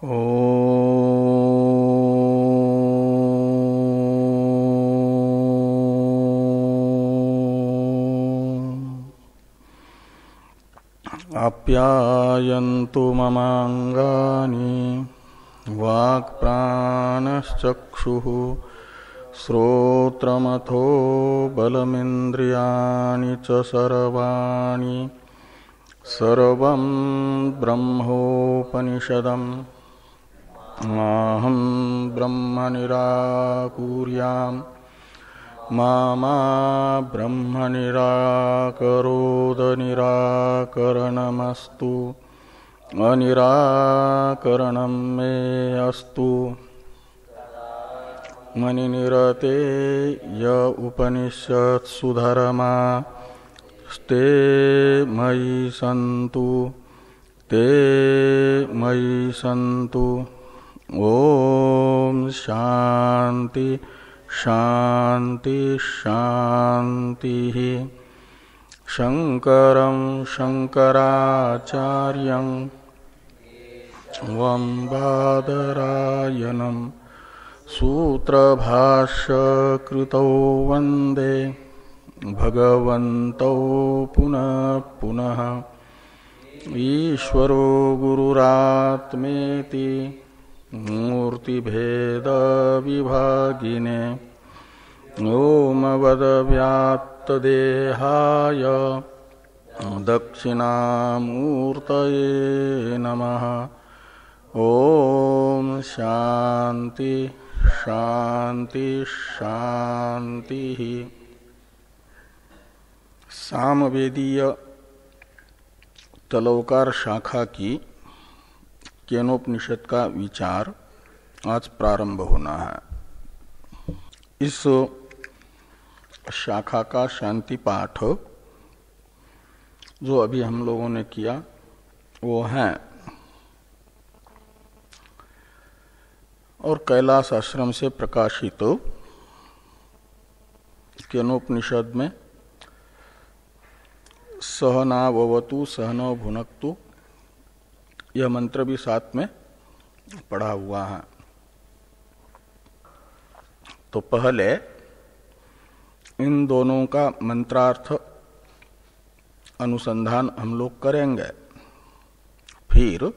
ओ आप्यायन्तु ममाङ्गानि वाक्प्राणश्चक्षुः श्रोत्रमथो बलमिन्द्रियाणि च सर्वाणि सर्वं ब्रह्मोपनिषदम् अहं ब्रह्म निराकुर्याम् मा ब्रह्म निराकरोद निराकरणमस्तु अनिराकरणं मे अस्तु। मनिनिरते य उपनिषत्सु धर्मा ते मयि सन्तु ओम शांति शांति शांति। शंकरं शंकराचार्यं वंबादरायणं सूत्रभाष्यकृतौ वंदे भगवन्तौ पुनः पुनः। ईश्वरो गुरुरात्मेति मूर्तिभेद विभागिने ओमवद्व्यात्तदेहाय दक्षिणामूर्तये नमः। ओम शांति शांति शांति। सामवेदीय तलवकार शाखा की केनोपनिषद का विचार आज प्रारंभ होना है। इस शाखा का शांति पाठ जो अभी हम लोगों ने किया वो है और कैलाश आश्रम से प्रकाशित केनोपनिषद में सहनाववतु सहनो भुनक्तु यह मंत्र भी साथ में पढ़ा हुआ है। तो पहले इन दोनों का मंत्रार्थ अनुसंधान हम लोग करेंगे, फिर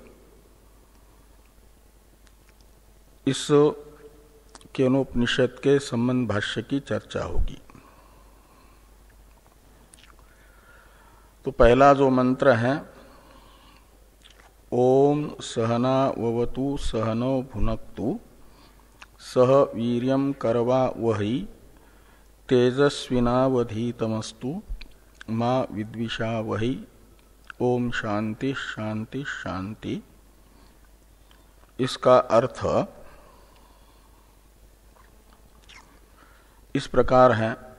इस केनोपनिषद के संबंध भाष्य की चर्चा होगी। तो पहला जो मंत्र है ओम सहना ववतु सहनो भुनक्तु सह वीर्यं करवा वही तेजस्विनावधीतमस्तु मां विद्विषा वही। ओम शांति शांति शांति। इसका अर्थ इस प्रकार है।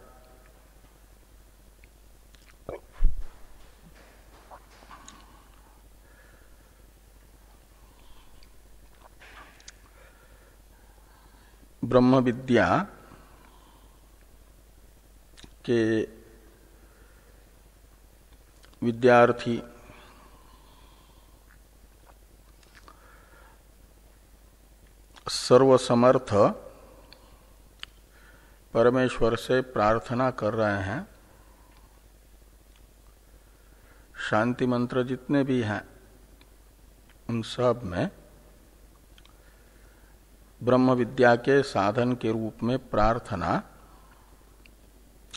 ब्रह्म विद्या के विद्यार्थी सर्वसमर्थ परमेश्वर से प्रार्थना कर रहे हैं। शांति मंत्र जितने भी हैं उन सब में ब्रह्म विद्या के साधन के रूप में प्रार्थना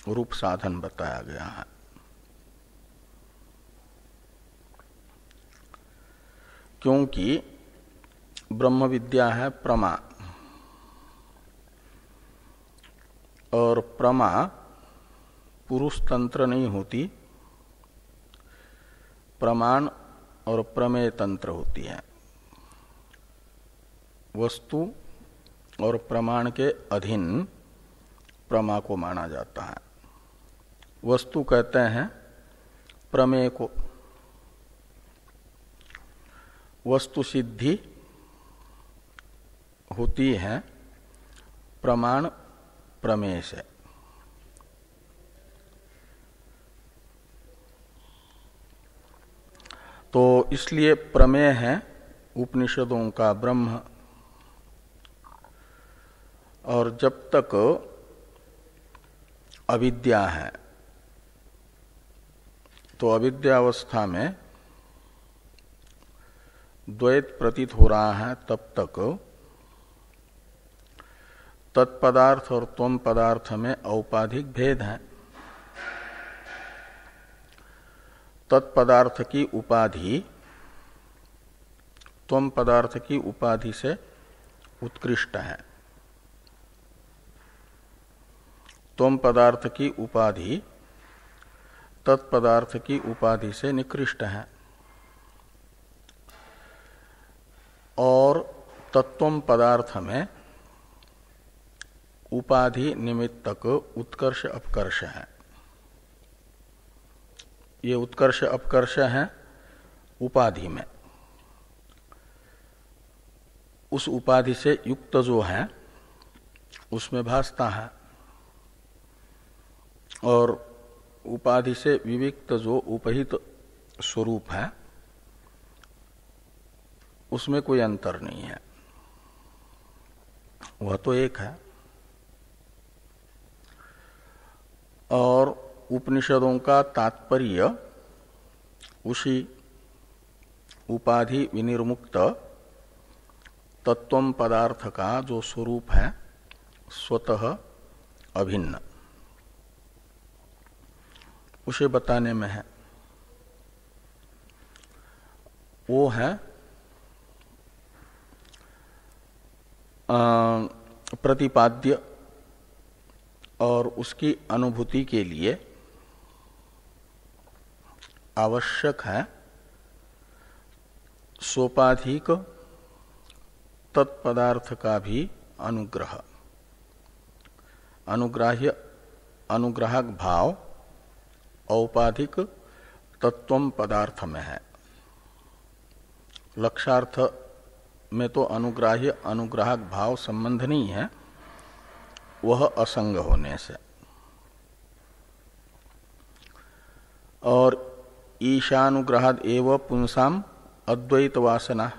रूप साधन बताया गया है। क्योंकि ब्रह्म विद्या है प्रमा और प्रमा पुरुष तंत्र नहीं होती, प्रमाण और प्रमेय तंत्र होती है। वस्तु और प्रमाण के अधीन प्रमा को माना जाता है। वस्तु कहते हैं प्रमेय को। वस्तु सिद्धि होती है प्रमाण प्रमेय से। तो इसलिए प्रमेय है उपनिषदों का ब्रह्म, और जब तक अविद्या है तो अविद्यावस्था में द्वैत प्रतीत हो रहा है, तब तक तत्पदार्थ और त्वम पदार्थ में औपाधिक भेद है। तत्पदार्थ की उपाधि त्वम पदार्थ की उपाधि से उत्कृष्ट है, त्वम पदार्थ की उपाधि तत्पदार्थ की उपाधि से निकृष्ट है। और तत्वम पदार्थ में उपाधि निमित्तक उत्कर्ष अपकर्ष है। ये उत्कर्ष अपकर्ष है उपाधि में। उस उपाधि से युक्त जो है उसमें भासता है, और उपाधि से विविक्त जो उपहित स्वरूप है उसमें कोई अंतर नहीं है, वह तो एक है। और उपनिषदों का तात्पर्य उसी उपाधि विनिर्मुक्त तत्वम पदार्थ का जो स्वरूप है स्वतः अभिन्न, उसे बताने में है। वो है प्रतिपाद्य, और उसकी अनुभूति के लिए आवश्यक है सोपाधिक तत्पदार्थ का भी अनुग्रह। अनुग्राह्य अनुग्राहक भाव औपाधिक तत्वम पदार्थ में है। लक्षार्थ में तो अनुग्राह्य अनुग्राहक भाव संबंध नहीं है, वह असंग होने से। और ईशानुग्रहाद एव पुंसाम अद्वैत वासना,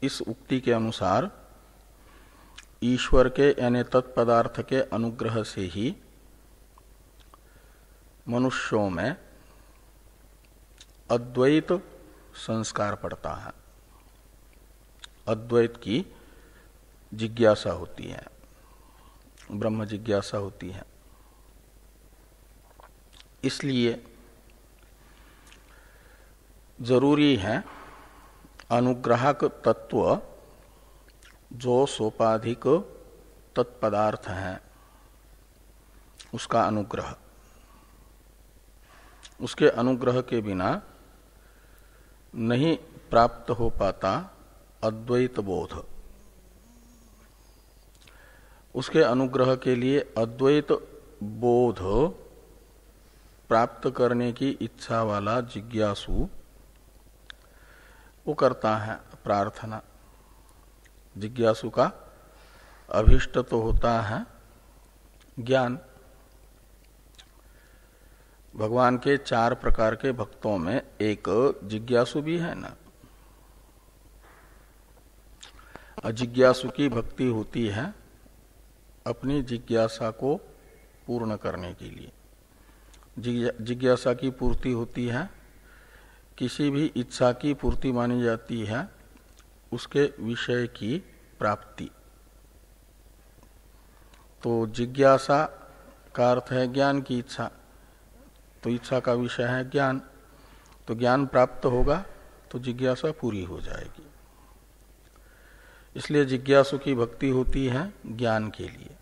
इस उक्ति के अनुसार ईश्वर के यानी तत्पदार्थ के अनुग्रह से ही मनुष्यों में अद्वैत संस्कार पड़ता है, अद्वैत की जिज्ञासा होती है, ब्रह्म जिज्ञासा होती है। इसलिए जरूरी है अनुग्राहक तत्व जो सोपाधिक तत्पदार्थ है उसका अनुग्रह। उसके अनुग्रह के बिना नहीं प्राप्त हो पाता अद्वैत बोध। उसके अनुग्रह के लिए अद्वैत बोध प्राप्त करने की इच्छा वाला जिज्ञासु वो करता है प्रार्थना। जिज्ञासु का अभिष्ट तो होता है ज्ञान। भगवान के 4 प्रकार के भक्तों में एक जिज्ञासु भी है ना। अजिज्ञासु की भक्ति होती है अपनी जिज्ञासा को पूर्ण करने के लिए। जिज्ञासा की पूर्ति होती है, किसी भी इच्छा की पूर्ति मानी जाती है उसके विषय की प्राप्ति। तो जिज्ञासा का अर्थ है ज्ञान की इच्छा, तो इच्छा का विषय है ज्ञान। तो ज्ञान प्राप्त होगा तो जिज्ञासा पूरी हो जाएगी। इसलिए जिज्ञासु की भक्ति होती है ज्ञान के लिए।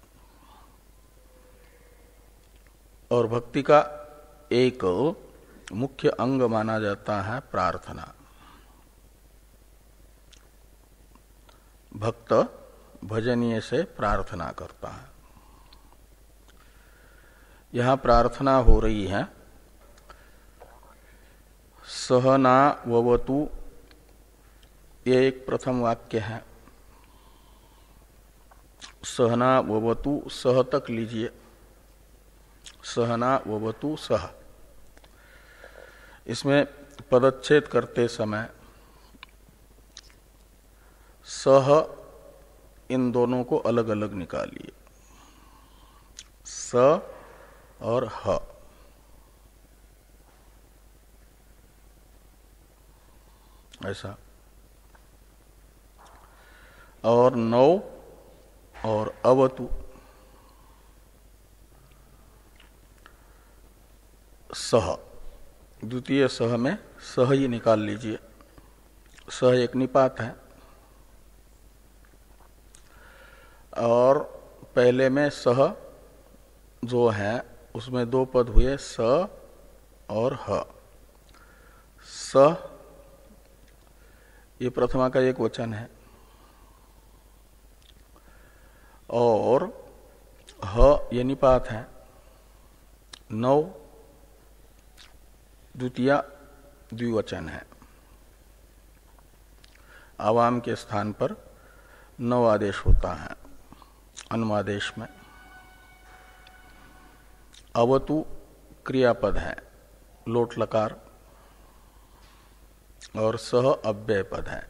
और भक्ति का एक मुख्य अंग माना जाता है प्रार्थना। भक्त भजनीय से प्रार्थना करता है। यहां प्रार्थना हो रही है सहना ववतु, ये एक प्रथम वाक्य है। सहना ववतु, सह तक लीजिए। सहना ववतु सह, इसमें पदच्छेद करते समय सह, इन दोनों को अलग अलग निकालिए। स और ह, ऐसा। और नौ और अवतु, सह, द्वितीय सह में सह ही निकाल लीजिए। सह एक निपात है और पहले में सह जो है उसमें दो पद हुए, स और ह। स ये प्रथमा का एक वचन है और ह ये निपात है। नौ द्वितीया द्विवचन है। आवाम के स्थान पर नौ आदेश होता है अनुमादेश में। अवतु क्रियापद है, लोट लकार, और सह अव्यय पद है।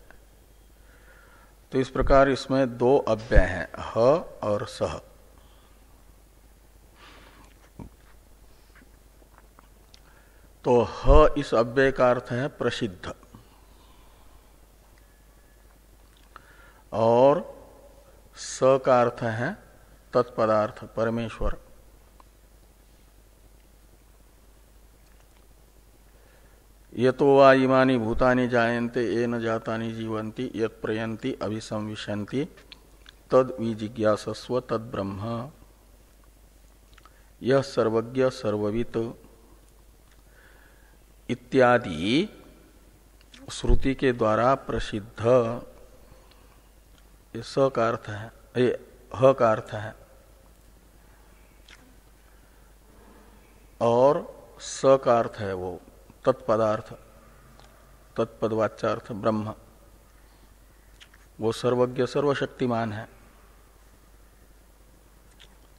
तो इस प्रकार इसमें दो अव्यय हैं, ह और सह। तो ह इस अव्यय का अर्थ है प्रसिद्ध, और स का अर्थ है तत्पदार्थ परमेश्वर। यतो वा इमानि भूतानि जायन्ते येन जातानि जीवन्ति यत् प्रयन्ति अभिसंविशन्ति तद विजिज्ञासस्व तद ब्रह्म। यह सर्वज्ञ सर्ववित् इत्यादि श्रुति के द्वारा प्रसिद्ध, ये स का अर्थ है, ये ह का अर्थ है, और स का अर्थ है वो तत्पदार्थ, तत्पदवाच्यार्थ ब्रह्म। वो सर्वज्ञ सर्वशक्तिमान है।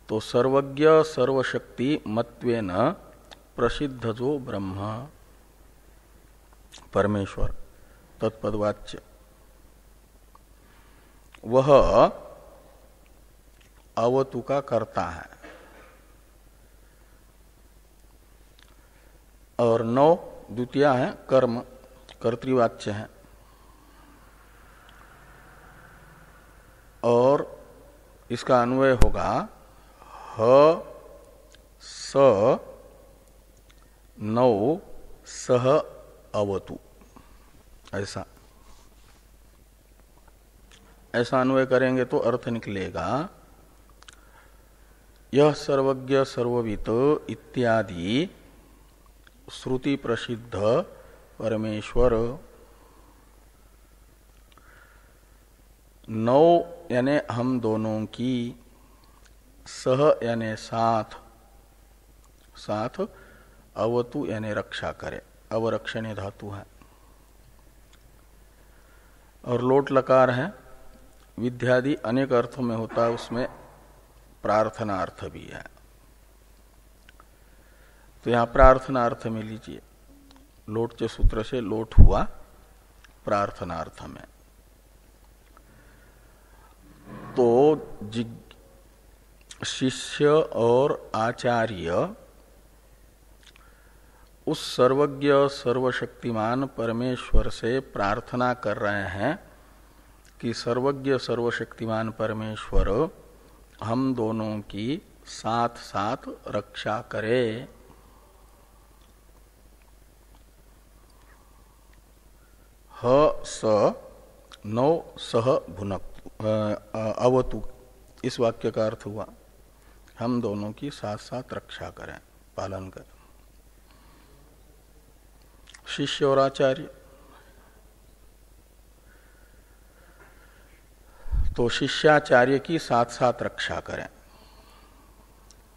तो सर्वज्ञ सर्वशक्ति मत्वेन प्रसिद्ध जो ब्रह्म परमेश्वर तत्पदवाच्य, वह अवतु का कर्ता है। और नौ द्वितीया है कर्म, कर्तृवाच्य है। और इसका अन्वय होगा ह स नौ सह अवतु, ऐसा। ऐसा अन्वय करेंगे तो अर्थ निकलेगा यह सर्वज्ञ सर्ववित् इत्यादि श्रुति प्रसिद्ध परमेश्वर नौ यानी हम दोनों की, सह यानी साथ, साथ अवतु यानी रक्षा करे, अवरक्षणीय धातु है। और लोट लकार है, विद्यादि अनेक अर्थों में होता है, उसमें प्रार्थना अर्थ भी है। तो यहां प्रार्थना अर्थ में लीजिए, लोट के सूत्र से लोट हुआ प्रार्थना अर्थ में। तो शिष्य और आचार्य उस सर्वज्ञ सर्वशक्तिमान परमेश्वर से प्रार्थना कर रहे हैं कि सर्वज्ञ सर्वशक्तिमान परमेश्वर हम दोनों की साथ साथ रक्षा करे। ह स नौ सह भुनक्तु अवतु, इस वाक्य का अर्थ हुआ हम दोनों की साथ साथ रक्षा करें, पालन करें। शिष्य और आचार्य, तो शिष्याचार्य की साथ साथ रक्षा करें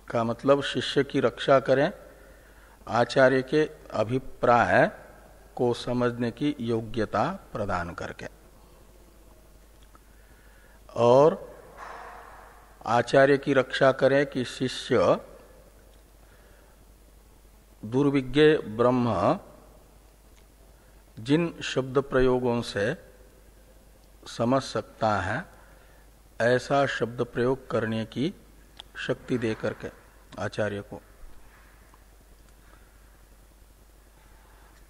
का मतलब शिष्य की रक्षा करें आचार्य के अभिप्राय को समझने की योग्यता प्रदान करके, और आचार्य की रक्षा करें कि शिष्य दुर्विज्ञ ब्रह्म जिन शब्द प्रयोगों से समझ सकता है ऐसा शब्द प्रयोग करने की शक्ति दे करके आचार्य को,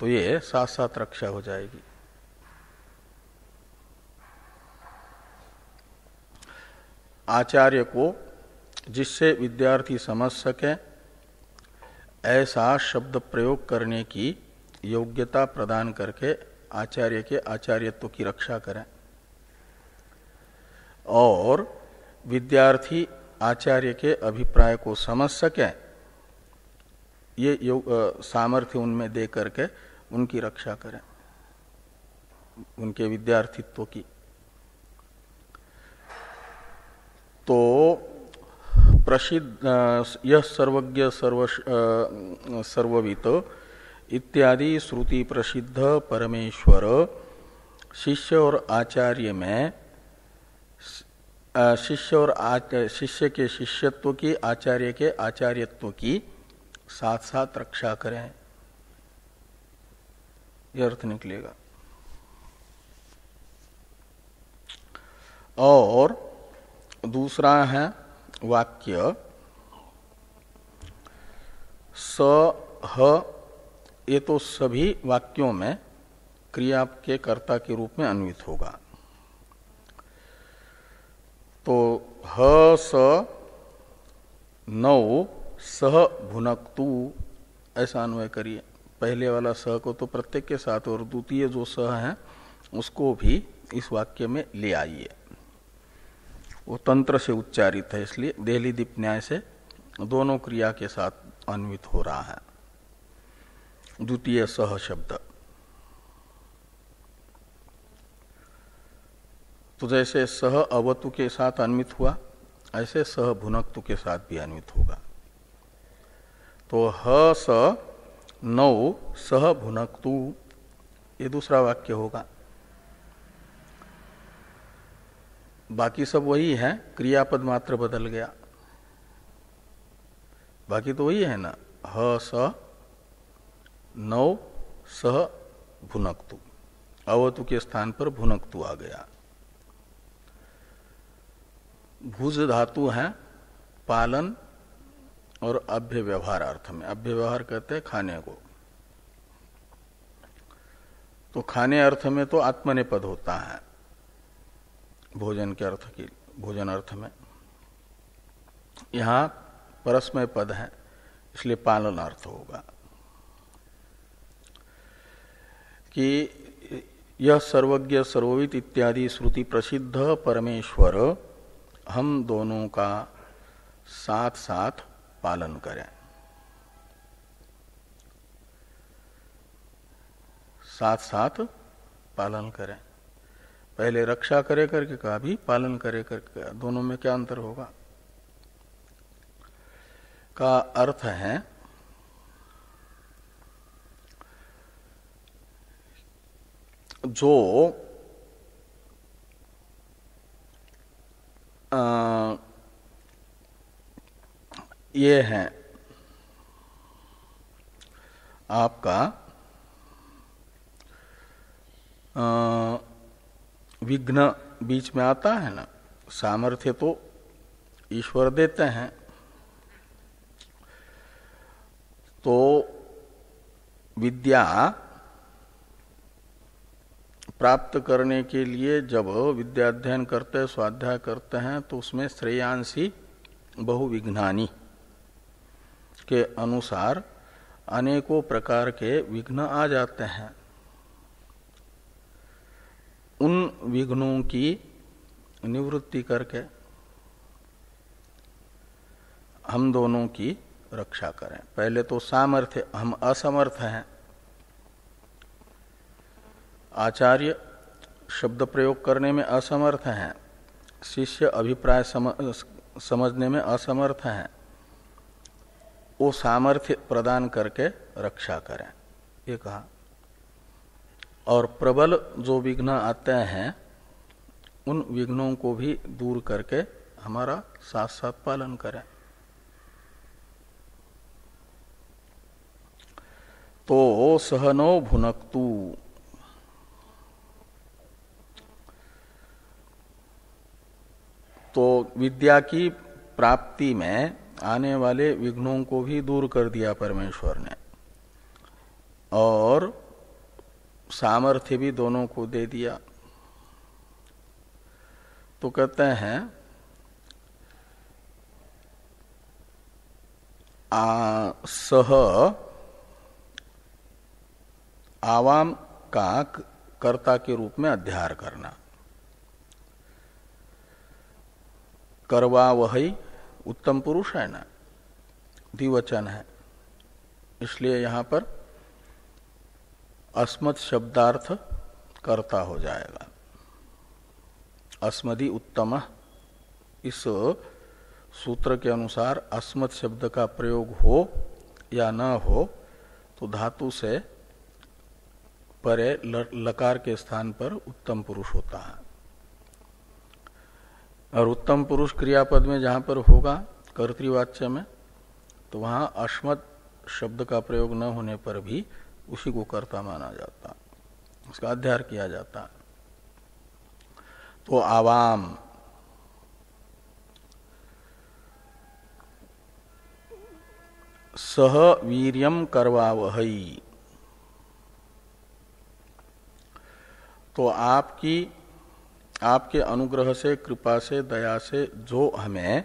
तो ये साथ साथ रक्षा हो जाएगी। आचार्य को जिससे विद्यार्थी समझ सके ऐसा शब्द प्रयोग करने की योग्यता प्रदान करके आचार्य के आचार्यत्व की रक्षा करें, और विद्यार्थी आचार्य के अभिप्राय को समझ सके, ये सामर्थ्य उनमें दे करके उनकी रक्षा करें, उनके विद्यार्थित्व की। तो प्रसिद्ध यह सर्वज्ञ सर्ववित इत्यादि श्रुति प्रसिद्ध परमेश्वर शिष्य और आचार्य में शिष्य के शिष्यत्व की, आचार्य के आचार्यत्व की साथ साथ रक्षा करें, यह अर्थ निकलेगा। और दूसरा है वाक्य स ह, ये तो सभी वाक्यों में क्रिया के कर्ता के रूप में अन्वित होगा। तो ह स नौ सह भुनक्तु ऐसा अन्वय करिए। पहले वाला स को तो प्रत्येक के साथ और द्वितीय जो स है उसको भी इस वाक्य में ले आइए। वो तंत्र से उच्चारित है, इसलिए देहली दीप न्याय से दोनों क्रिया के साथ अन्वित हो रहा है द्वितीय सह शब्द। तो जैसे सह अवतु के साथ अन्वित हुआ, ऐसे सह भुनक्तु के साथ भी अन्वित होगा। तो ह स नौ सह भुनक्तु, ये दूसरा वाक्य होगा। बाकी सब वही है, क्रियापद मात्र बदल गया, बाकी तो वही है ना। ह स नौ सह भुनक्तु, अवतु के स्थान पर भुनक्तु आ गया। भुज धातु है पालन और अभ्य व्यवहार अर्थ में। अभ्य व्यवहार कहते हैं खाने को, तो खाने अर्थ में तो आत्मनेपद होता है भोजन के अर्थ की, भोजन अर्थ में। यहां परस्मय पद है, इसलिए पालन अर्थ होगा कि यह सर्वज्ञ सर्ववित इत्यादि श्रुति प्रसिद्ध परमेश्वर हम दोनों का साथ साथ पालन करें, साथ साथ पालन करें। पहले रक्षा करे करके कहा, भी पालन करे करके, दोनों में क्या अंतर होगा? का अर्थ है जो ये है आपका विघ्न बीच में आता है ना। सामर्थ्य तो ईश्वर देते हैं, तो विद्या प्राप्त करने के लिए जब विद्याध्ययन करते हैं, स्वाध्याय करते हैं, तो उसमें श्रेयांसी बहुविघ्नानि के अनुसार अनेकों प्रकार के विघ्न आ जाते हैं। उन विघ्नों की निवृत्ति करके हम दोनों की रक्षा करें। पहले तो सामर्थ्य, हम असमर्थ हैं, आचार्य शब्द प्रयोग करने में असमर्थ हैं, शिष्य अभिप्राय समझने में असमर्थ हैं, वो सामर्थ्य प्रदान करके रक्षा करें, ये कहा। और प्रबल जो विघ्न आते हैं उन विघ्नों को भी दूर करके हमारा साथ साथ पालन करें। तो सहनो भुनक्तु, तो विद्या की प्राप्ति में आने वाले विघ्नों को भी दूर कर दिया परमेश्वर ने, और सामर्थ्य भी दोनों को दे दिया। तो कहते हैं सह आवाम का कर्ता के रूप में अध्यार करना। करवा वही उत्तम पुरुष है ना, द्विवचन है, इसलिए यहां पर अस्मत् शब्दार्थ कर्ता हो जाएगा। अस्मदि उत्तम, इस सूत्र के अनुसार अस्मत् शब्द का प्रयोग हो या न हो तो धातु से परे लकार के स्थान पर उत्तम पुरुष होता है। और उत्तम पुरुष क्रियापद में जहां पर होगा कर्तृवाच्य में, तो वहां अस्मत् शब्द का प्रयोग न होने पर भी उसी को कर्ता माना जाता, उसका अध्यार किया जाता। तो आवाम सह वीर्यम करवावहई, तो आपके अनुग्रह से, कृपा से, दया से जो हमें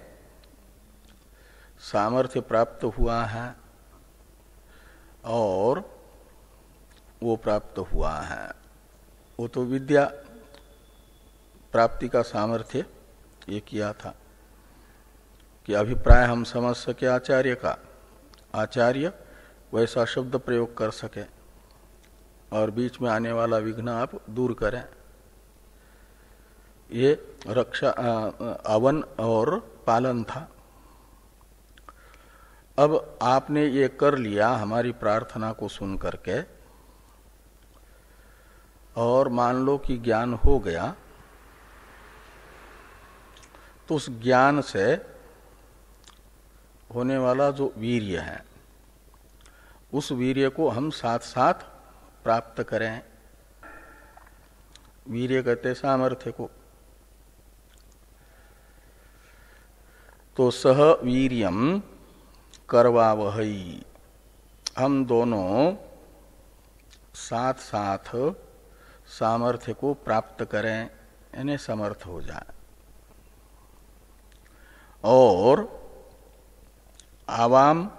सामर्थ्य प्राप्त हुआ है और वो प्राप्त हुआ है, वो तो विद्या प्राप्ति का सामर्थ्य ये किया था कि अभिप्राय हम समझ सके आचार्य का, आचार्य वैसा शब्द प्रयोग कर सके और बीच में आने वाला विघ्न आप दूर करें। ये रक्षा अवन और पालन था। अब आपने ये कर लिया हमारी प्रार्थना को सुन करके, और मान लो कि ज्ञान हो गया, तो उस ज्ञान से होने वाला जो वीर्य है, उस वीर्य को हम साथ साथ प्राप्त करें। वीर्य कहते सामर्थ्य को। तो सह वीर्यम करवावहई, हम दोनों साथ साथ सामर्थ्य को प्राप्त करें, यानी समर्थ हो जाए। और आवाम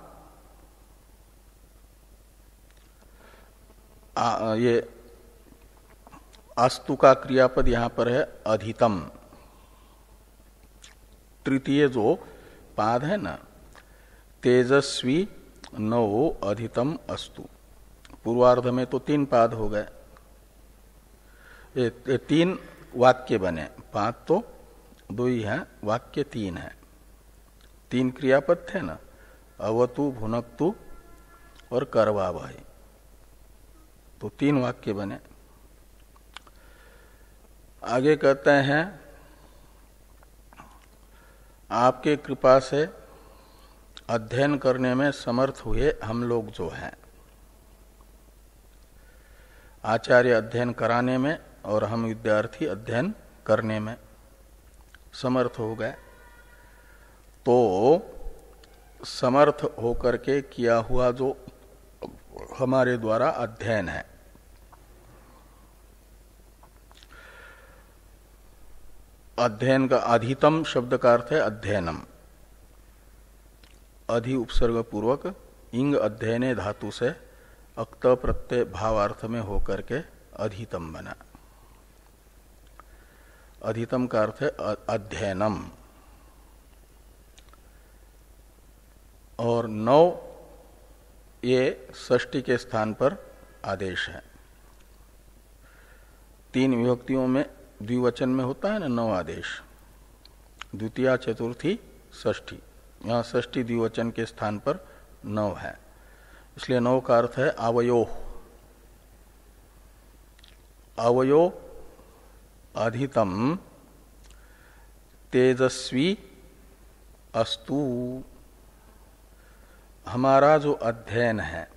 ये अस्तु का क्रियापद यहां पर है अधितम, तृतीय जो पाद है ना, तेजस्वी नवो अधितम अस्तु। पूर्वार्ध में तो 3 पाद हो गए, ये 3 वाक्य बने, पाद तो 2 ही है, वाक्य 3 है। 3 क्रियापद थे ना, अवतु, भुनक्तु और करवावहै, तो 3 वाक्य बने। आगे कहते हैं आपके कृपा से अध्ययन करने में समर्थ हुए हम लोग जो हैं, आचार्य अध्ययन कराने में और हम विद्यार्थी अध्ययन करने में समर्थ हो गए, तो समर्थ होकर के किया हुआ जो हमारे द्वारा अध्ययन है, अध्ययन का अधितम शब्द का अर्थ है अध्ययनम, अधि उपसर्ग पूर्वक इंग अध्ययने धातु से अक्त प्रत्यय भावार्थ में होकर के अधितम बना। अधितम का अर्थ है अध्ययनम। और 9 ये षष्ठी के स्थान पर आदेश है। 3 विभक्तियों में द्विवचन में होता है ना 9 आदेश, द्वितीया, चतुर्थी, षष्ठी। यहाँ षष्ठी द्विवचन के स्थान पर 9 है, इसलिए 9 का अर्थ है अवयो। अवयो अधितम तेजस्वी अस्तु, हमारा जो अध्ययन है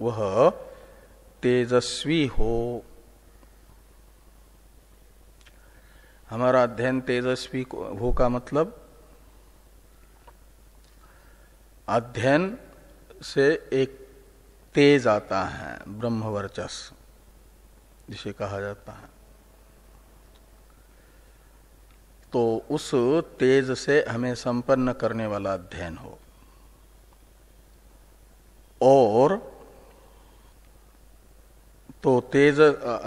वह तेजस्वी हो। हमारा अध्ययन तेजस्वी हो का मतलब अध्ययन से एक तेज आता है, ब्रह्मवर्चस जिसे कहा जाता है। तो उस तेज से हमें संपन्न करने वाला अध्ययन हो। और तो तेज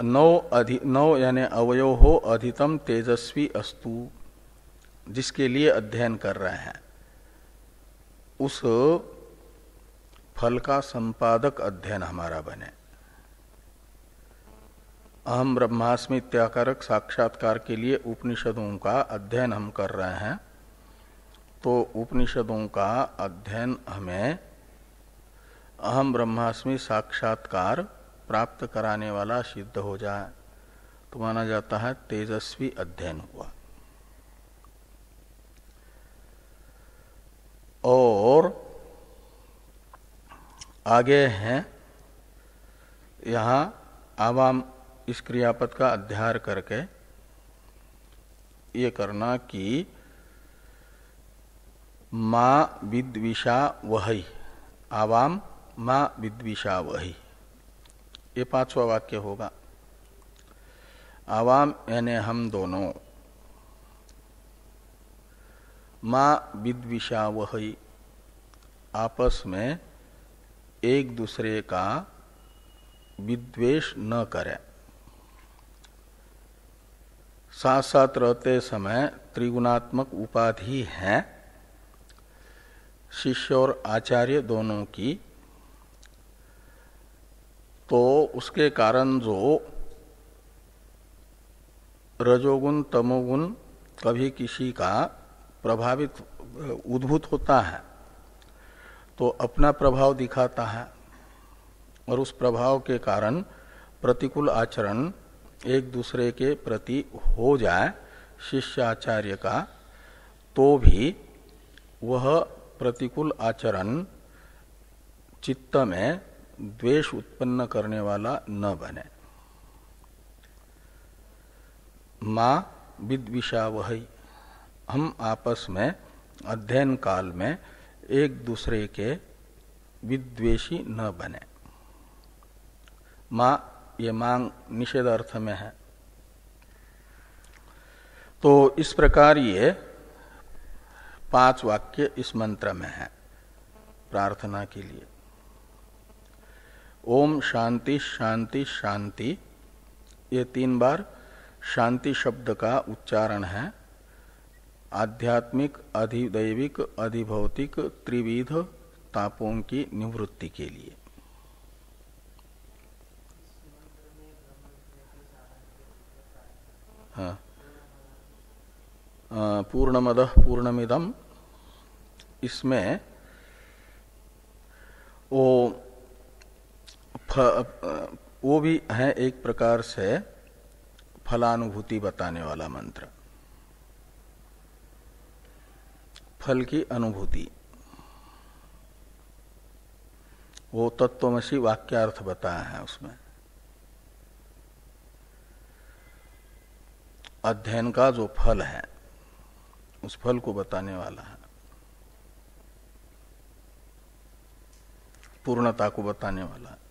नौ यानी अवयव हो अधितम तेजस्वी अस्तु, जिसके लिए अध्ययन कर रहे हैं उस फल का संपादक अध्ययन हमारा बने। अहम ब्रह्मास्मि इत्याकारक साक्षात्कार के लिए उपनिषदों का अध्ययन हम कर रहे हैं, तो उपनिषदों का अध्ययन हमें अहम ब्रह्मास्मि साक्षात्कार प्राप्त कराने वाला सिद्ध हो जाए तो माना जाता है तेजस्वी अध्ययन हुआ। और आगे हैं यहां आवाम इस क्रियापद का अध्यार करके ये करना कि माँ विद्विषा वही, आवाम माँ विद्विषा वही, ये 5वां वाक्य होगा। आवाम यानी हम दोनों, माँ विद्विषा वही, आपस में एक दूसरे का विद्वेष न करें। साथ साथ रहते समय त्रिगुणात्मक उपाधि है शिष्य और आचार्य दोनों की, तो उसके कारण जो रजोगुण तमोगुण कभी किसी का प्रभावित उद्भूत होता है तो अपना प्रभाव दिखाता है, और उस प्रभाव के कारण प्रतिकूल आचरण एक दूसरे के प्रति हो जाए शिष्य आचार्य का, तो भी वह प्रतिकूल आचरण चित्त में द्वेष उत्पन्न करने वाला न बने। माँ विद्विषा वही, हम आपस में अध्ययन काल में एक दूसरे के विद्वेषी न बने। माँ ये मांग निषेध अर्थ में है। तो इस प्रकार ये 5 वाक्य इस मंत्र में है प्रार्थना के लिए। ओम शांति शांति शांति, ये 3 बार शांति शब्द का उच्चारण है आध्यात्मिक, अधिदैविक, अधिभौतिक त्रिविध तापों की निवृत्ति के लिए। हाँ, पूर्णमदः पूर्णमिदम्, इसमें वो भी है एक प्रकार से फलानुभूति बताने वाला मंत्र, फल की अनुभूति। वो तत्वमसि वाक्यार्थ बताया है उसमें, अध्ययन का जो फल है उस फल को बताने वाला है, पूर्णता को बताने वाला है।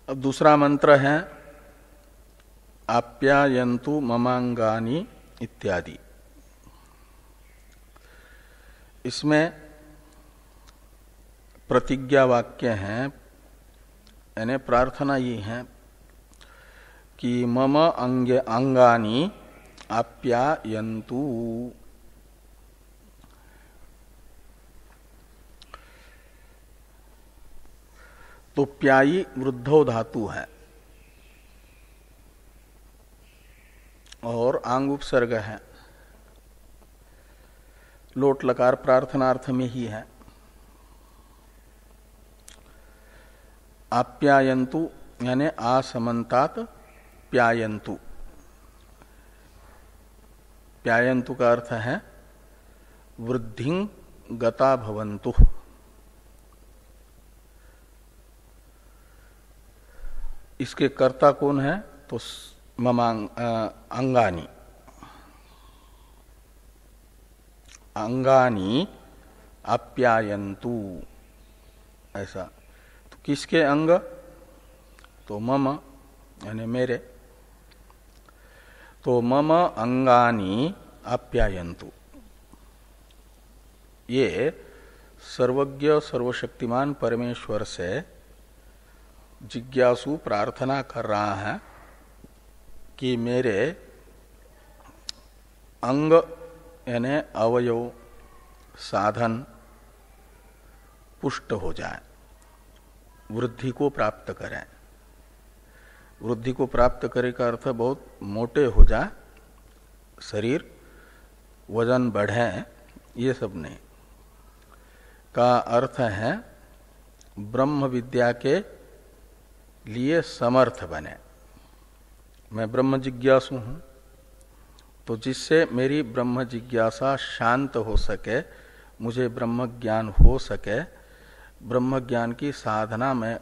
अब दूसरा मंत्र है आप्यायन्तु ममांगानि इत्यादि। इसमें प्रतिज्ञा वाक्य हैं, यानी प्रार्थना ये है कि मम अंगानि आप्यायन्तु, तो प्यायी वृद्धो धातु है और आंग उपसर्ग है, लोट लकार प्रार्थनार्थ में ही है। आप्यायन्तु यानी आसमन्तात प्यायन्तु, प्यायन्तु का अर्थ है वृद्धिं गता भवन्तु। इसके कर्ता कौन है? तो अंगानी, अंगानी आप्यायन्तु, ऐसा। तो किसके अंग? तो मम यानी मेरे। तो मम अंगानी आप्यायन्तु, ये सर्वज्ञ सर्वशक्तिमान परमेश्वर से जिज्ञासु प्रार्थना कर रहा है कि मेरे अंग यानी अवयव साधन पुष्ट हो जाए, वृद्धि को प्राप्त करें। वृद्धि को प्राप्त करे का अर्थ बहुत मोटे हो जाए, शरीर वजन बढ़े, ये सब नहीं। का अर्थ है ब्रह्म विद्या के लिए समर्थ बने। मैं ब्रह्म जिज्ञासु हूं, तो जिससे मेरी ब्रह्म जिज्ञासा शांत हो सके, मुझे ब्रह्म ज्ञान हो सके, ब्रह्म ज्ञान की साधना में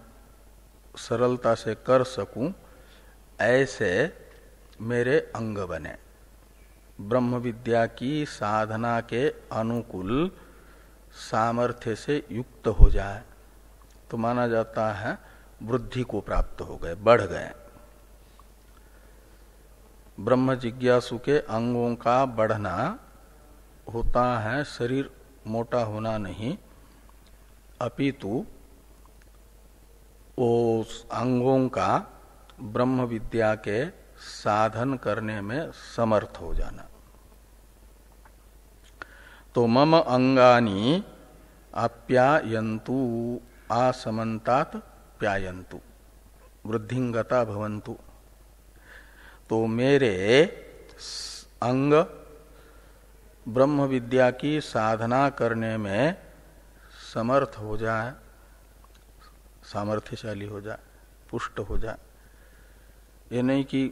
सरलता से कर सकूं, ऐसे मेरे अंग बने। ब्रह्म विद्या की साधना के अनुकूल सामर्थ्य से युक्त हो जाए तो माना जाता है वृद्धि को प्राप्त हो गए, बढ़ गए। ब्रह्म जिज्ञासु के अंगों का बढ़ना होता है शरीर मोटा होना नहीं, अपितु उस अंगों का ब्रह्म विद्या के साधन करने में समर्थ हो जाना। तो मम अंगानी आप्यायन्तु, आसमन्तात प्यायन्तु, वृद्धिंगता भवन्तु। तो मेरे अंग ब्रह्म विद्या की साधना करने में समर्थ हो जाए, सामर्थ्यशाली हो जाए, पुष्ट हो जाए। ये नहीं कि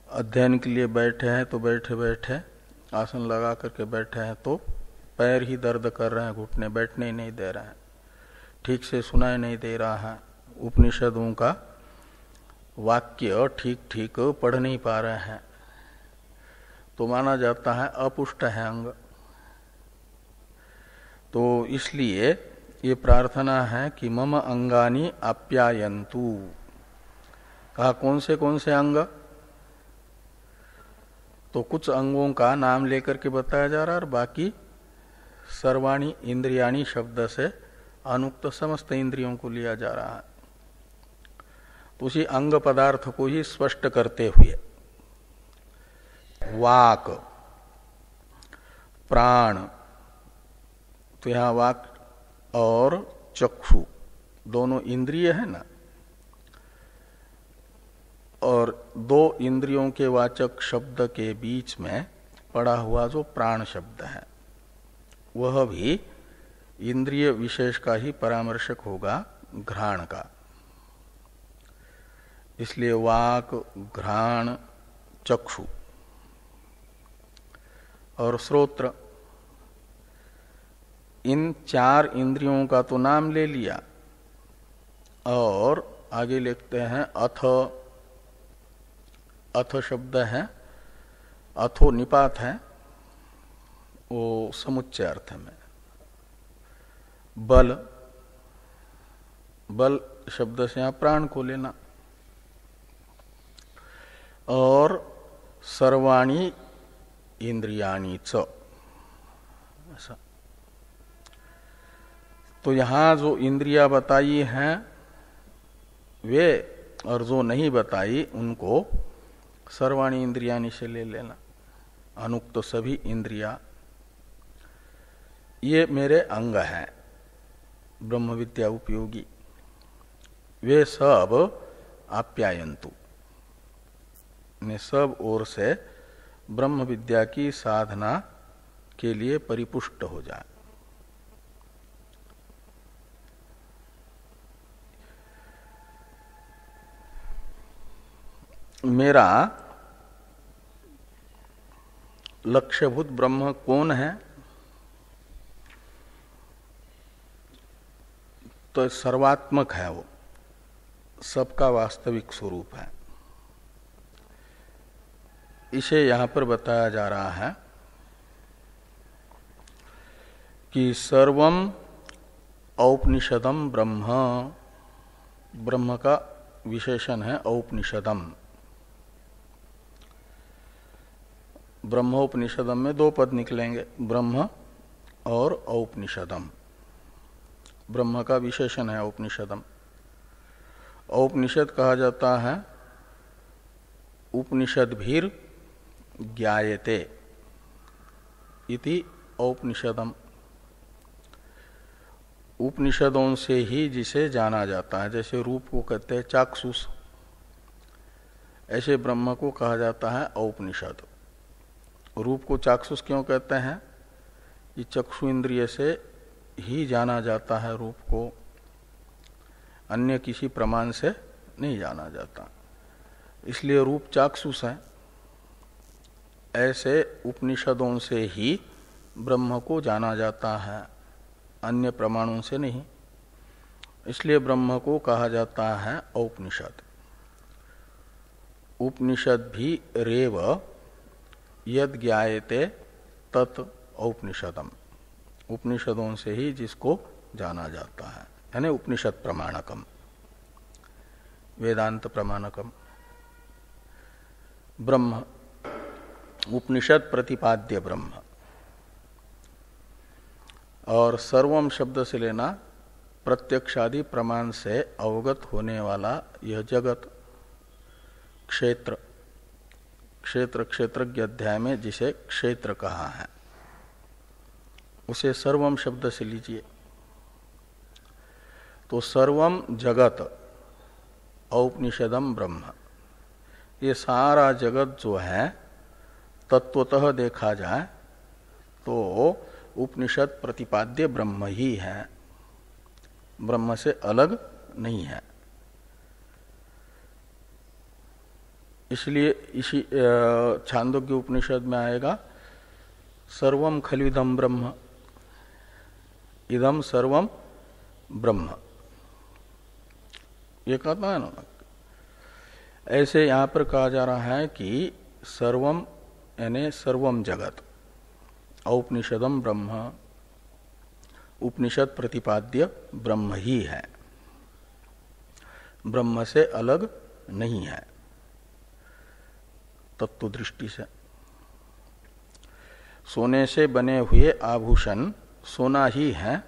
अध्ययन के लिए बैठे हैं तो बैठे बैठे आसन लगा करके बैठे हैं तो पैर ही दर्द कर रहे हैं, घुटने बैठने ही नहीं दे रहे हैं, ठीक से सुनाई नहीं दे रहा है, उपनिषदों का वाक्य ठीक ठीक पढ़ नहीं पा रहे हैं, तो माना जाता है अपुष्ट है अंग। तो इसलिए ये प्रार्थना है कि मम अंगानी आप्यायन्तु। कहा कौन से अंग? तो कुछ अंगों का नाम लेकर के बताया जा रहा है और बाकी सर्वाणी इंद्रियाणी शब्द से अनुक्त समस्त इंद्रियों को लिया जा रहा है। तो उसी अंग पदार्थ को ही स्पष्ट करते हुए वाक, प्राण, तो यहां वाक और चक्षु दोनों इंद्रिय है ना, और दो इंद्रियों के वाचक शब्द के बीच में पड़ा हुआ जो प्राण शब्द है वह भी इंद्रिय विशेष का ही परामर्शक होगा, घ्राण का। इसलिए वाक, घ्राण, चक्षु और श्रोत्र, इन चार इंद्रियों का तो नाम ले लिया और आगे लिखते हैं अथ। अथ शब्द है, अथो निपात है, वो समुच्चय अर्थ में। बल, बल शब्द से यहां प्राण को लेना। और सर्वाणी इंद्रियाणी च, ऐसा। तो यहां जो इंद्रिया बताई हैं वे और जो नहीं बताई उनको सर्वाणी इंद्रियाणी से ले लेना। अनुक्त सभी इंद्रिया ये मेरे अंग हैं ब्रह्म विद्या उपयोगी, वे सब आप्यायन्तु ने सब ओर से ब्रह्म विद्या की साधना के लिए परिपुष्ट हो जाए। मेरा लक्ष्यभूत ब्रह्म कौन है? तो सर्वात्मक है वो, सबका वास्तविक स्वरूप है। इसे यहां पर बताया जा रहा है कि सर्वम औपनिषदम ब्रह्म, ब्रह्म का विशेषण है औपनिषदम। ब्रह्मोपनिषदम में दो पद निकलेंगे, ब्रह्म और औपनिषदम। ब्रह्म का विशेषण है औपनिषदम। औपनिषद कहा जाता है उपनिषद भीर ज्ञायते इति औपनिषदम। उपनिषदों से ही जिसे जाना जाता है, जैसे रूप को कहते हैं चाक्षुष, ऐसे ब्रह्म को कहा जाता है औपनिषद। रूप को चाक्षुष क्यों कहते हैं? कि चक्षु इंद्रिय से ही जाना जाता है रूप को, अन्य किसी प्रमाण से नहीं जाना जाता, इसलिए रूप चाक्षुष है। ऐसे उपनिषदों से ही ब्रह्म को जाना जाता है, अन्य प्रमाणों से नहीं। इसलिए ब्रह्म को कहा जाता है औपनिषद। उपनिषद भी रेव यद ज्ञायते तत् औपनिषदम, उपनिषदों से ही जिसको जाना जाता है, यानी उपनिषद प्रमाणकम, वेदांत प्रमाणकम। ब्रह्म उपनिषद प्रतिपाद्य ब्रह्म, और सर्वम शब्द से लेना प्रत्यक्षादि प्रमाण से अवगत होने वाला यह जगत, क्षेत्र, क्षेत्र क्षेत्रज्ञ अध्याय में जिसे क्षेत्र कहा है उसे सर्वम शब्द से लीजिए। तो सर्वम जगत औपनिषदम ब्रह्म, ये सारा जगत जो है तत्वतः देखा जाए तो उपनिषद प्रतिपाद्य ब्रह्म ही है, ब्रह्म से अलग नहीं है। इसलिए इसी छांदोग्य उपनिषद में आएगा सर्वम खल्विदम ब्रह्म, इदम सर्वम ब्रह्म, ये कहता है ना। ऐसे यहां पर कहा जा रहा है कि सर्वम यानी सर्वम जगत औपनिषदम ब्रह्म, उपनिषद प्रतिपाद्य ब्रह्म ही है, ब्रह्म से अलग नहीं है तत्व दृष्टि से। सोने से बने हुए आभूषण सोना ही है,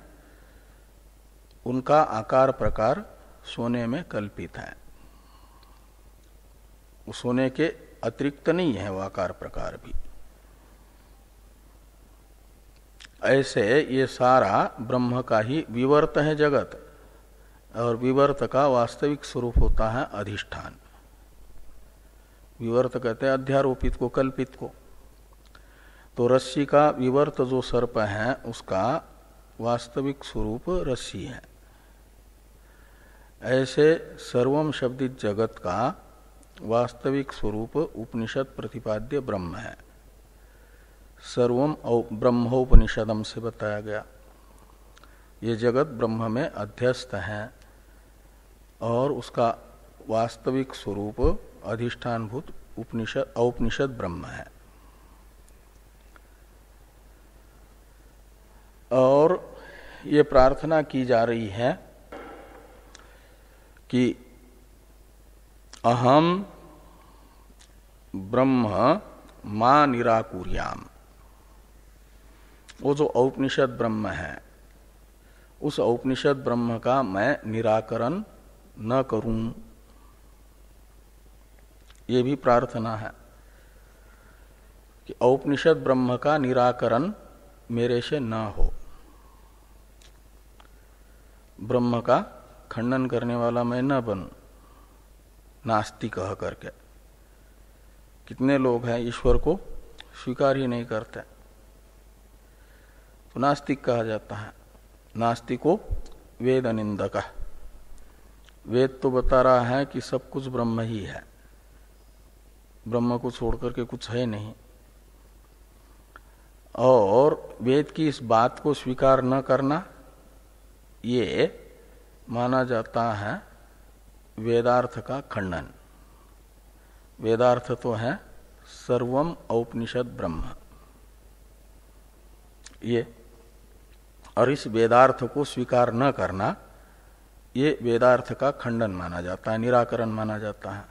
उनका आकार प्रकार सोने में कल्पित है, सोने के अतिरिक्त नहीं है वो आकार प्रकार भी। ऐसे ये सारा ब्रह्म का ही विवर्त है जगत, और विवर्त का वास्तविक स्वरूप होता है अधिष्ठान। विवर्त कहते हैं अध्यारोपित को, कल्पित को। तो रस्सी का विवर्त जो सर्प है उसका वास्तविक स्वरूप रस्सी है। ऐसे सर्वम शब्दित जगत का वास्तविक स्वरूप उपनिषद प्रतिपाद्य ब्रह्म है। सर्वम ब्रह्मोपनिषदम से बताया गया। ये जगत ब्रह्म में अध्यस्त है और उसका वास्तविक स्वरूप अधिष्ठानभूत उपनिषद औपनिषद ब्रह्म है। और ये प्रार्थना की जा रही है कि अहम ब्रह्म मा निराकुर्याम, वो जो औपनिषद ब्रह्म है उस औपनिषद ब्रह्म का मैं निराकरण न करूं, ये भी प्रार्थना है कि औपनिषद ब्रह्म का निराकरण मेरे से न हो। ब्रह्म का खंडन करने वाला मैं न बनूं, नास्तिक कह करके। कितने लोग हैं ईश्वर को स्वीकार ही नहीं करते, तो नास्तिक कहा जाता है। नास्तिको वेद निंदक, वेद तो बता रहा है कि सब कुछ ब्रह्म ही है, ब्रह्म को छोड़ करके कुछ है नहीं, और वेद की इस बात को स्वीकार न करना ये माना जाता है वेदार्थ का खंडन। वेदार्थ तो है सर्वम औपनिषद ब्रह्म, ये, और इस वेदार्थ को स्वीकार न करना ये वेदार्थ का खंडन माना जाता है, निराकरण माना जाता है।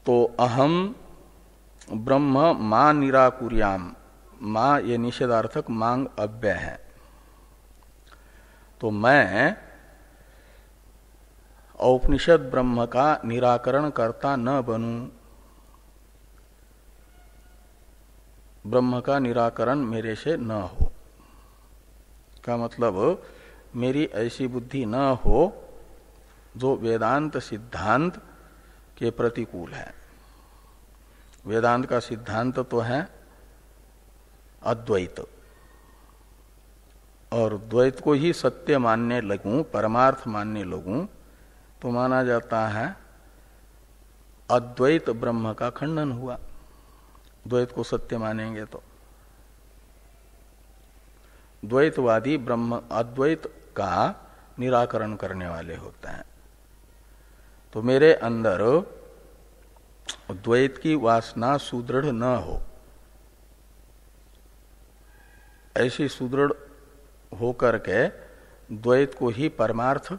तो अहम ब्रह्म मां निराकुर्याम, मां ये निषेधार्थक मांग अव्यय है। तो मैं औपनिषद ब्रह्म का निराकरण करता न बनूं, ब्रह्म का निराकरण मेरे से न हो, का मतलब मेरी ऐसी बुद्धि न हो जो वेदांत सिद्धांत के प्रतिकूल है। वेदांत का सिद्धांत तो है अद्वैत, और द्वैत को ही सत्य मानने लगूं, परमार्थ मानने लगूं, तो माना जाता है अद्वैत ब्रह्म का खंडन हुआ। द्वैत को सत्य मानेंगे तो द्वैतवादी ब्रह्म अद्वैत का निराकरण करने वाले होते हैं। तो मेरे अंदर द्वैत की वासना सुदृढ़ न हो, ऐसी सुदृढ़ होकर के द्वैत को ही परमार्थ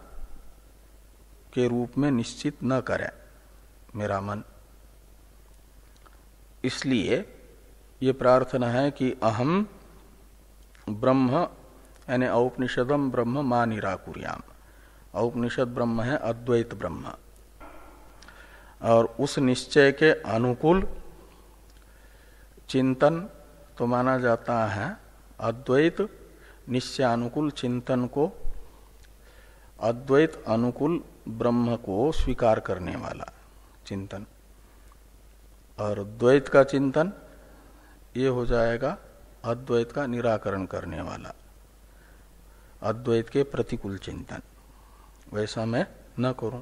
के रूप में निश्चित न करे मेरा मन। इसलिए ये प्रार्थना है कि अहम ब्रह्म यानी औपनिषदम ब्रह्म मां निराकुर्याम। औपनिषद ब्रह्म है अद्वैत ब्रह्म, और उस निश्चय के अनुकूल चिंतन तो माना जाता है अद्वैत निश्चय अनुकूल चिंतन को, अद्वैत अनुकूल ब्रह्म को स्वीकार करने वाला चिंतन। और द्वैत का चिंतन ये हो जाएगा अद्वैत का निराकरण करने वाला, अद्वैत के प्रतिकूल चिंतन। वैसा मैं न करूं।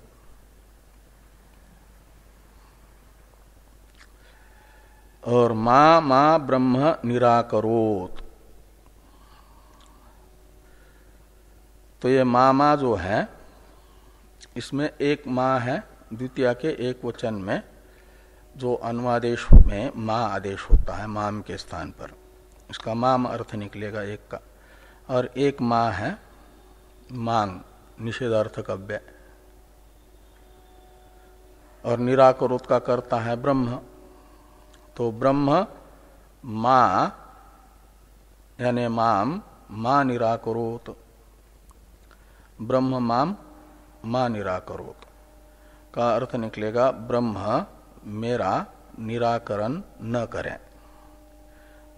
और मां ब्रह्म निराकरोत, तो ये मां जो है इसमें एक मां है, द्वितीय के एक वचन में जो अनुवादेश में मां आदेश होता है माम के स्थान पर, इसका माम अर्थ निकलेगा एक का। और एक मां है मांग, निषेधार्थक अव्यय, और निराकरोत का करता है ब्रह्म। तो ब्रह्म मां यानी माम मां निराकरोत, ब्रह्म माम मां निराकरोत का अर्थ निकलेगा ब्रह्म मेरा निराकरण न करें,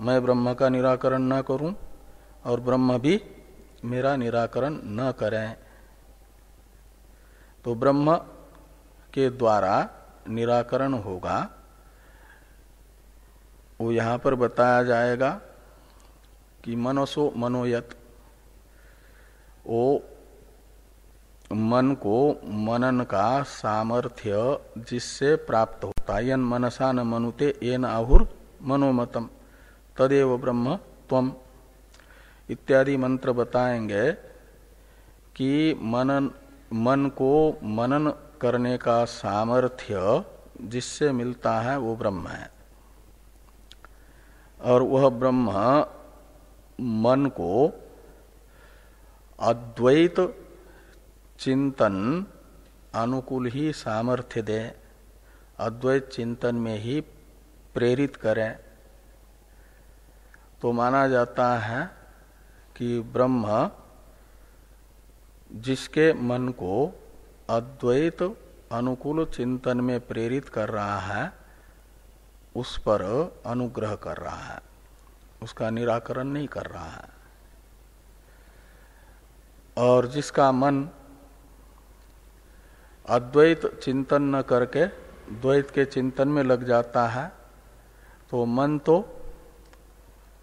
मैं ब्रह्म का निराकरण न करूं और ब्रह्म भी मेरा निराकरण न करें। तो ब्रह्म के द्वारा निराकरण होगा, वो यहां पर बताया जाएगा कि मनसो मनोयत, वो मन को मनन का सामर्थ्य जिससे प्राप्त होता है। यन मनसा न मनुते येन आहुर मनोमतम तदेव ब्रह्म त्वम इत्यादि मंत्र बताएंगे कि मन को मनन करने का सामर्थ्य जिससे मिलता है वो ब्रह्म है, और वह ब्रह्म मन को अद्वैत चिंतन अनुकूल ही सामर्थ्य दे, अद्वैत चिंतन में ही प्रेरित करें। तो माना जाता है कि ब्रह्म जिसके मन को अद्वैत अनुकूल चिंतन में प्रेरित कर रहा है उस पर अनुग्रह कर रहा है, उसका निराकरण नहीं कर रहा है। और जिसका मन अद्वैत चिंतन न करके द्वैत के चिंतन में लग जाता है तो मन तो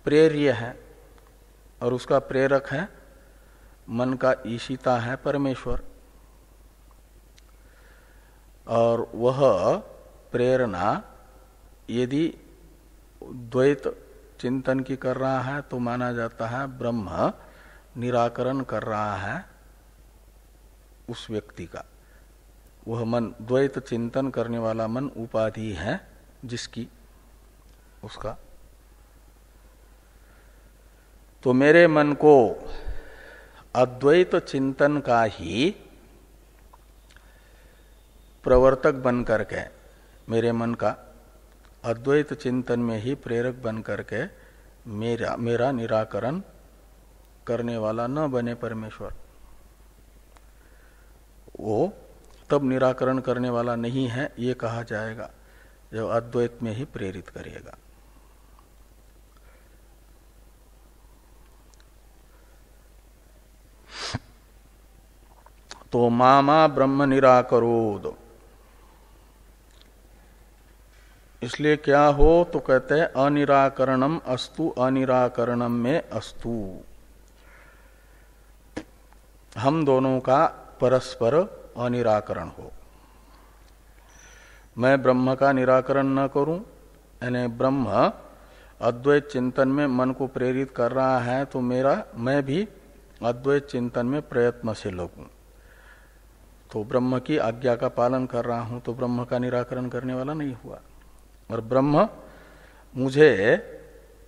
प्रेर्य है, और उसका प्रेरक है, मन का ईशिता है परमेश्वर। और वह प्रेरणा यदि द्वैत चिंतन की कर रहा है तो माना जाता है ब्रह्म निराकरण कर रहा है उस व्यक्ति का, वह मन द्वैत चिंतन करने वाला मन उपाधि है जिसकी, उसका। तो मेरे मन को अद्वैत चिंतन का ही प्रवर्तक बन करके, मेरे मन का अद्वैत चिंतन में ही प्रेरक बन करके मेरा निराकरण करने वाला न बने परमेश्वर, वो तब निराकरण करने वाला नहीं है, ये कहा जाएगा जब अद्वैत में ही प्रेरित करेगा। तो मामा ब्रह्म निराकरोद, इसलिए क्या हो तो कहते हैं अनिराकरणम अस्तु अनिराकरणम में अस्तु, हम दोनों का परस्पर अनिराकरण हो। मैं ब्रह्म का निराकरण न करूं, यानी ब्रह्म अद्वैत चिंतन में मन को प्रेरित कर रहा है तो मैं भी अद्वैत चिंतन में प्रयत्न से लगूं, तो ब्रह्म की आज्ञा का पालन कर रहा हूं, तो ब्रह्म का निराकरण करने वाला नहीं हुआ। और ब्रह्म मुझे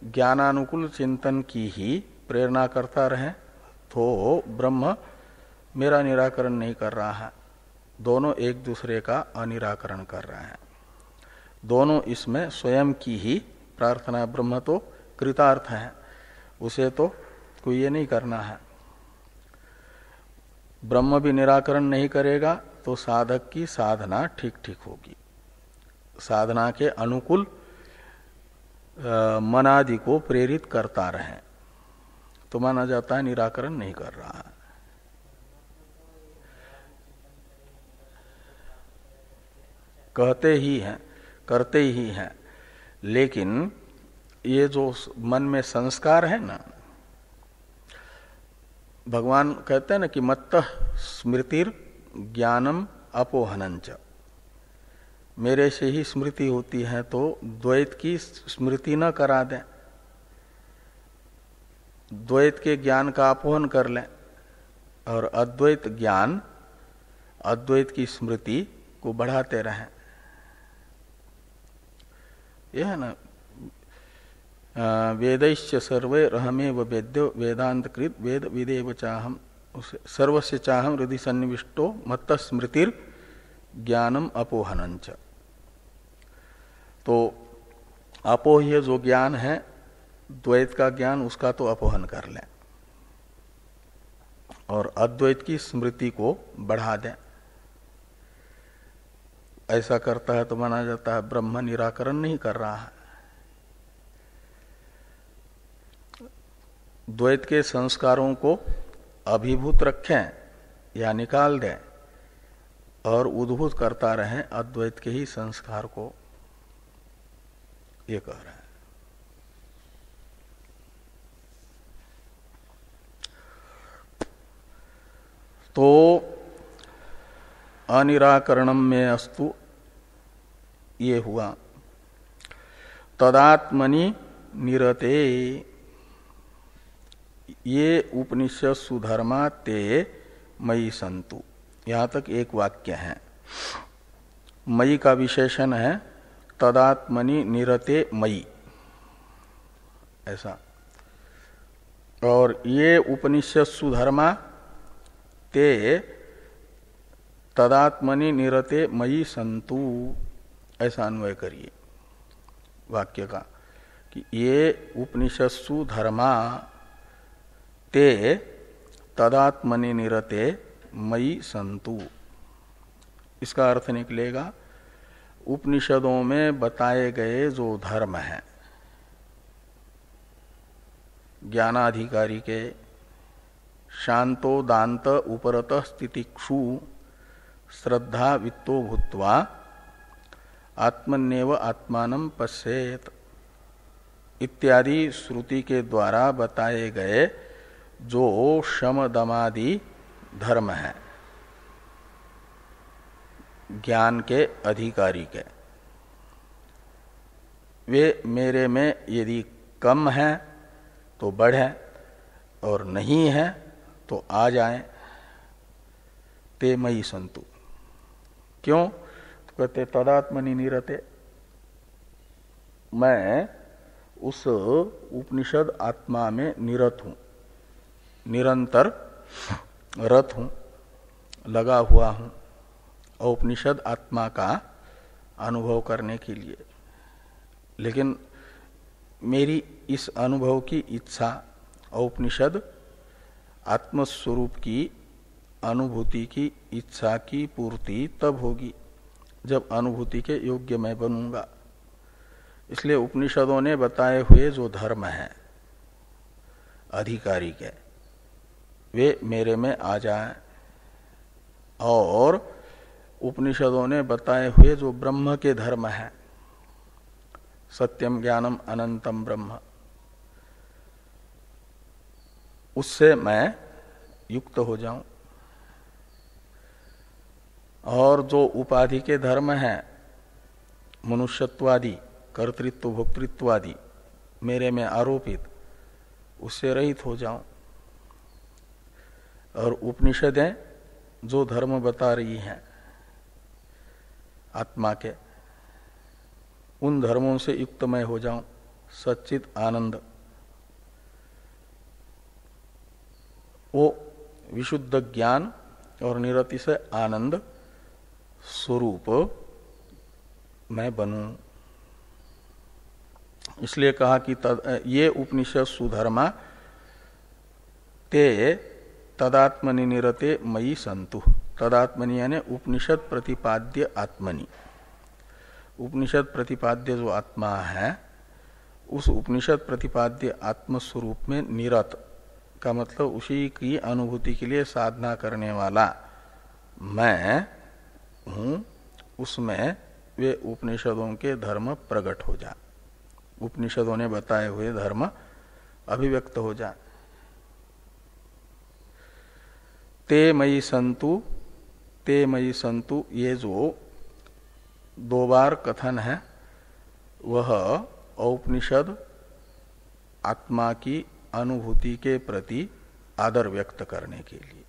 ज्ञानानुकूल चिंतन की ही प्रेरणा करता रहे तो ब्रह्म मेरा निराकरण नहीं कर रहा है, दोनों एक दूसरे का अनिराकरण कर रहे हैं। दोनों इसमें स्वयं की ही प्रार्थना, ब्रह्म तो कृतार्थ है, उसे तो कोई ये नहीं करना है। ब्रह्म भी निराकरण नहीं करेगा तो साधक की साधना ठीक ठीक होगी, साधना के अनुकूल मनादि को प्रेरित करता रहे तो माना जाता है निराकरण नहीं कर रहा है। कहते ही हैं, करते ही हैं, लेकिन ये जो मन में संस्कार है ना, भगवान कहते हैं ना कि मत्तः स्मृतिर ज्ञानम अपोहनंच, मेरे से ही स्मृति होती है तो द्वैत की स्मृति न करा दें, द्वैत के ज्ञान का अपोहन कर लें और अद्वैत ज्ञान, अद्वैत की स्मृति को बढ़ाते रहें। यह है ना, वेदैश्च सर्वे रहमेव वेद्यो वेदांत कृत वेद विदेव चाहम सर्वस्य चाहम हृदय सन्निविष्टो मत्त स्मृतिर ज्ञानम अपोहनंच। तो अपोह्य जो ज्ञान है द्वैत का ज्ञान, उसका तो अपोहन कर लें और अद्वैत की स्मृति को बढ़ा दें। ऐसा करता है तो माना जाता है ब्रह्म निराकरण नहीं कर रहा है। द्वैत के संस्कारों को अभिभूत रखें या निकाल दें और उद्भूत करता रहे अद्वैत के ही संस्कार को, ये कह रहे हैं। तो अनिराकरणम में अस्तु ये हुआ। तदात्मनि निरते, ये उपनिषद सुधर्मा ते मयि संतु, यहां तक एक वाक्य है। मयि का विशेषण है तदात्मनि निरते मयि, ऐसा। और ये उपनिषद सुधर्मा ते तदात्मनि निरते मयि संतु, ऐसा अन्वय करिए वाक्य का कि ये उपनिषत्सु धर्मा ते तदात्मनि निरते मयि संतु। इसका अर्थ निकलेगा उपनिषदों में बताए गए जो धर्म हैं ज्ञानाधिकारी के, शांतो दांत उपरत स्थितिक्षु श्रद्धा वित्तो भूत्वा आत्मन्येव आत्मानं पश्येत इत्यादि श्रुति के द्वारा बताए गए जो शम दमादि धर्म है ज्ञान के अधिकारी के, वे मेरे में यदि कम है तो बढ़े और नहीं है तो आ जाएं। ते मयि संतु। क्यों? तो कहते तदात्मनि निरते, मैं उस उपनिषद आत्मा में निरत हूं, निरंतर रत हूं, लगा हुआ हूं उपनिषद आत्मा का अनुभव करने के लिए। लेकिन मेरी इस अनुभव की इच्छा औपनिषद आत्मस्वरूप की अनुभूति की इच्छा की पूर्ति तब होगी जब अनुभूति के योग्य मैं बनूंगा। इसलिए उपनिषदों ने बताए हुए जो धर्म है अधिकारी के, वे मेरे में आ जाएं, और उपनिषदों ने बताए हुए जो ब्रह्म के धर्म है, सत्यम ज्ञानम अनंतम ब्रह्म, उससे मैं युक्त हो जाऊं। और जो उपाधि के धर्म हैं मनुष्यत्वादि, कर्तृत्व भोक्तृत्वादि मेरे में आरोपित, उससे रहित हो जाऊं। और उपनिषदें जो धर्म बता रही हैं आत्मा के, उन धर्मों से युक्त मैं हो जाऊं, सच्चित आनंद, वो विशुद्ध ज्ञान और निरति से आनंद स्वरूप मैं बनूं। इसलिए कहा कि ये उपनिषद सुधर्मा ते तदात्मनि निरते मयि संतु। तदात्मनि यानी उपनिषद प्रतिपाद्य आत्मनि, उपनिषद प्रतिपाद्य जो आत्मा है उस उपनिषद प्रतिपाद्य आत्मस्वरूप में निरत का मतलब उसी की अनुभूति के लिए साधना करने वाला मैं हूं, उसमें वे उपनिषदों के धर्म प्रकट हो जाए, उपनिषदों ने बताए हुए धर्म अभिव्यक्त हो जाए। ते मयि संतु, ते मयि संतु, ये जो दो बार कथन है वह औपनिषद आत्मा की अनुभूति के प्रति आदर व्यक्त करने के लिए,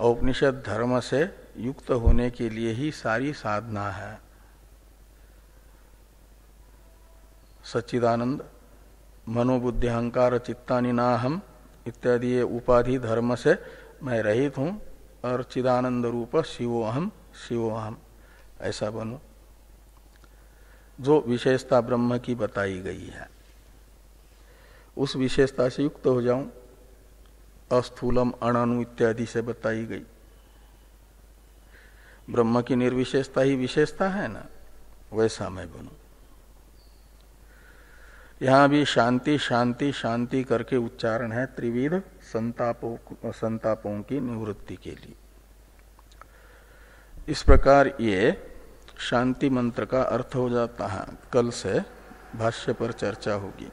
औपनिषद धर्म से युक्त होने के लिए ही सारी साधना है। सच्चिदानंद, मनोबुद्धि अहंकार चित्तानि नाहम इत्यादि ये उपाधि धर्म से मैं रहित हूं और चिदानंद रूप शिवोहम शिवोहम ऐसा बनूं, जो विशेषता ब्रह्म की बताई गई है उस विशेषता से युक्त हो जाऊं। अस्थूलम अणनु इत्यादि से बताई गई ब्रह्म की निर्विशेषता ही विशेषता है ना, वैसा मैं बनूं। यहां भी शांति शांति शांति करके उच्चारण है त्रिविध संतापों की निवृत्ति के लिए। इस प्रकार ये शांति मंत्र का अर्थ हो जाता है। कल से भाष्य पर चर्चा होगी।